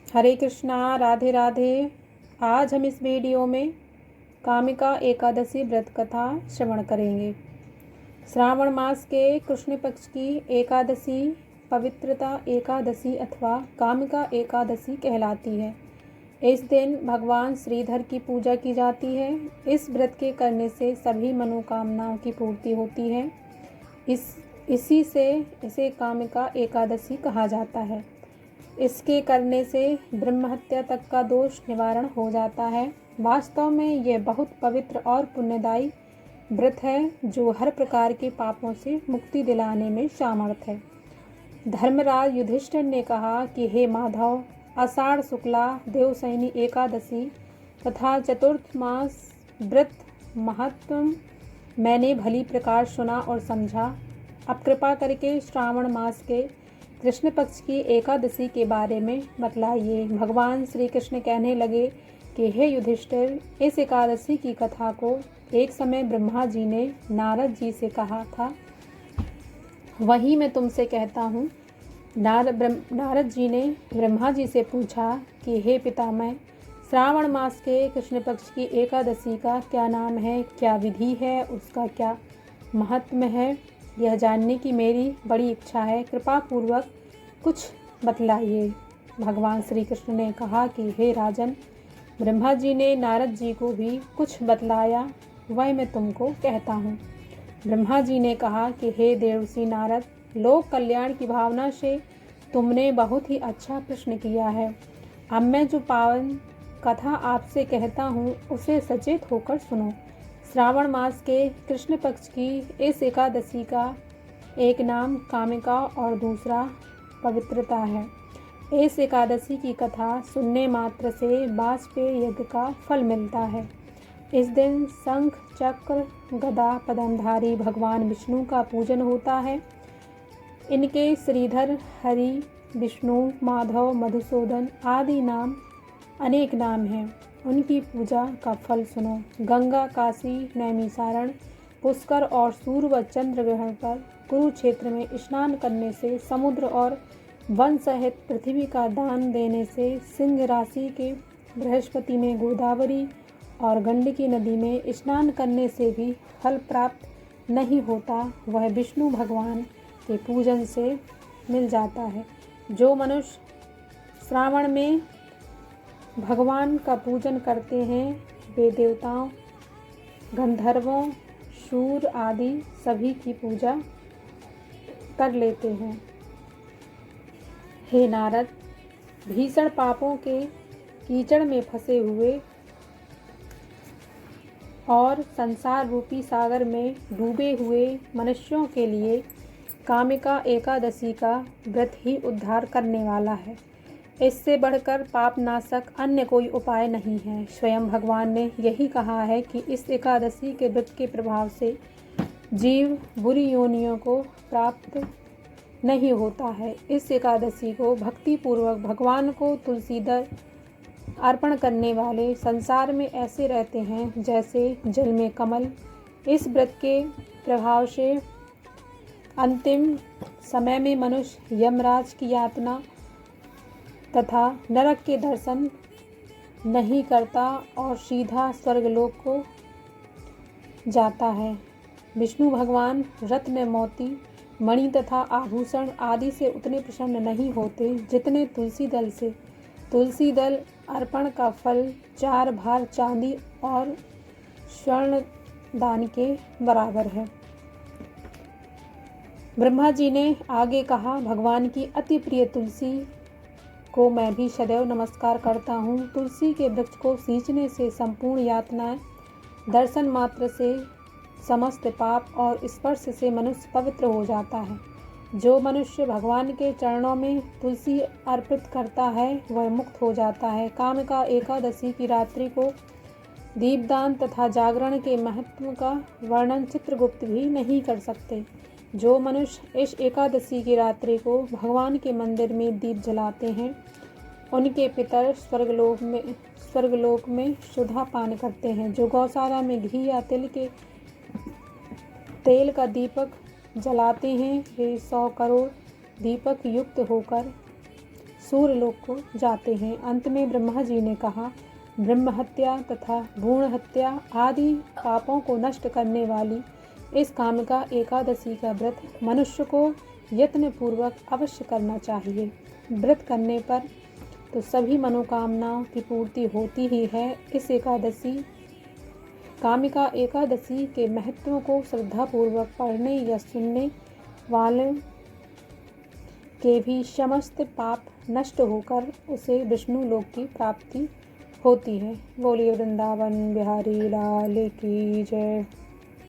हरे कृष्णा, राधे राधे। आज हम इस वीडियो में कामिका एकादशी व्रत कथा श्रवण करेंगे। श्रावण मास के कृष्ण पक्ष की एकादशी पवित्रता एकादशी अथवा कामिका एकादशी कहलाती है। इस दिन भगवान श्रीधर की पूजा की जाती है। इस व्रत के करने से सभी मनोकामनाओं की पूर्ति होती है। इसी से इसे कामिका एकादशी कहा जाता है। इसके करने से ब्रह्म हत्या तक का दोष निवारण हो जाता है। वास्तव में यह बहुत पवित्र और पुण्यदायी व्रत है जो हर प्रकार के पापों से मुक्ति दिलाने में सामर्थ है। धर्मराज युधिष्ठिर ने कहा कि हे माधव, आषाढ़ शुक्ला देवशयनी एकादशी तथा चतुर्थ मास व्रत महत्व मैंने भली प्रकार सुना और समझा। अब कृपा करके श्रावण मास के कृष्ण पक्ष की एकादशी के बारे में बतलाइए। भगवान श्री कृष्ण कहने लगे कि हे युधिष्ठिर, इस एकादशी की कथा को एक समय ब्रह्मा जी ने नारद जी से कहा था, वही मैं तुमसे कहता हूँ। नारद जी ने ब्रह्मा जी से पूछा कि हे पितामह, श्रावण मास के कृष्ण पक्ष की एकादशी का क्या नाम है, क्या विधि है, उसका क्या महात्म्य है, यह जानने की मेरी बड़ी इच्छा है, कृपा पूर्वक कुछ बतलाइए। भगवान श्री कृष्ण ने कहा कि हे राजन, ब्रह्मा जी ने नारद जी को भी कुछ बतलाया, वह मैं तुमको कहता हूँ। ब्रह्मा जी ने कहा कि हे देवर्षि नारद, लोक कल्याण की भावना से तुमने बहुत ही अच्छा प्रश्न किया है। अब मैं जो पावन कथा आपसे कहता हूँ उसे सचेत होकर सुनो। श्रावण मास के कृष्ण पक्ष की इस एकादशी का एक नाम कामिका और दूसरा पवित्रता है। इस एकादशी की कथा सुनने मात्र से वाजपेय यज्ञ का फल मिलता है। इस दिन शंख चक्र गदा पद्मधारी भगवान विष्णु का पूजन होता है। इनके श्रीधर, हरि, विष्णु, माधव, मधुसूदन आदि नाम अनेक नाम हैं। उनकी पूजा का फल सुनो। गंगा, काशी, नैमिसारण, पुष्कर और सूर्य व चंद्र ग्रहण पर कुरुक्षेत्र में स्नान करने से, समुद्र और वन सहित पृथ्वी का दान देने से, सिंह राशि के बृहस्पति में गोदावरी और गंडकी नदी में स्नान करने से भी फल प्राप्त नहीं होता, वह विष्णु भगवान के पूजन से मिल जाता है। जो मनुष्य श्रावण में भगवान का पूजन करते हैं वे देवताओं, गंधर्वों, शूर आदि सभी की पूजा कर लेते हैं। हे नारद, भीषण पापों के कीचड़ में फंसे हुए और संसार रूपी सागर में डूबे हुए मनुष्यों के लिए कामिका एकादशी का व्रत ही उद्धार करने वाला है। इससे बढ़कर पापनाशक अन्य कोई उपाय नहीं है। स्वयं भगवान ने यही कहा है कि इस एकादशी के व्रत के प्रभाव से जीव बुरी योनियों को प्राप्त नहीं होता है। इस एकादशी को भक्ति पूर्वक भगवान को तुलसी दल अर्पण करने वाले संसार में ऐसे रहते हैं जैसे जल में कमल। इस व्रत के प्रभाव से अंतिम समय में मनुष्य यमराज की यातना तथा नरक के दर्शन नहीं करता और सीधा स्वर्गलोक को जाता है। विष्णु भगवान रत्न, मोती, मणि तथा आभूषण आदि से उतने प्रसन्न नहीं होते जितने तुलसी दल से। तुलसी दल अर्पण का फल 4 भार चांदी और स्वर्ण दान के बराबर है। ब्रह्मा जी ने आगे कहा, भगवान की अति प्रिय तुलसी को मैं भी सदैव नमस्कार करता हूँ। तुलसी के वृक्ष को सींचने से संपूर्ण यातनाएं, दर्शन मात्र से समस्त पाप और स्पर्श से मनुष्य पवित्र हो जाता है। जो मनुष्य भगवान के चरणों में तुलसी अर्पित करता है वह मुक्त हो जाता है। कामिका एकादशी की रात्रि को दीपदान तथा जागरण के महत्व का वर्णन चित्रगुप्त भी नहीं कर सकते। जो मनुष्य इस एकादशी की रात्रि को भगवान के मंदिर में दीप जलाते हैं उनके पितर स्वर्गलोक में सुधा पान करते हैं। जो गौशाला में घी या तेल का दीपक जलाते हैं वे 100 करोड़ दीपक युक्त होकर सूर्यलोक को जाते हैं। अंत में ब्रह्मा जी ने कहा, ब्रह्म हत्या तथा भ्रूण हत्या आदि पापों को नष्ट करने वाली इस कामिका एकादशी का व्रत मनुष्य को यत्नपूर्वक अवश्य करना चाहिए। व्रत करने पर तो सभी मनोकामनाओं की पूर्ति होती ही है। इस कामिका एकादशी के महत्व को श्रद्धापूर्वक पढ़ने या सुनने वाले के भी समस्त पाप नष्ट होकर उसे विष्णु लोक की प्राप्ति होती है। बोलिए वृंदावन बिहारी लाल की जय।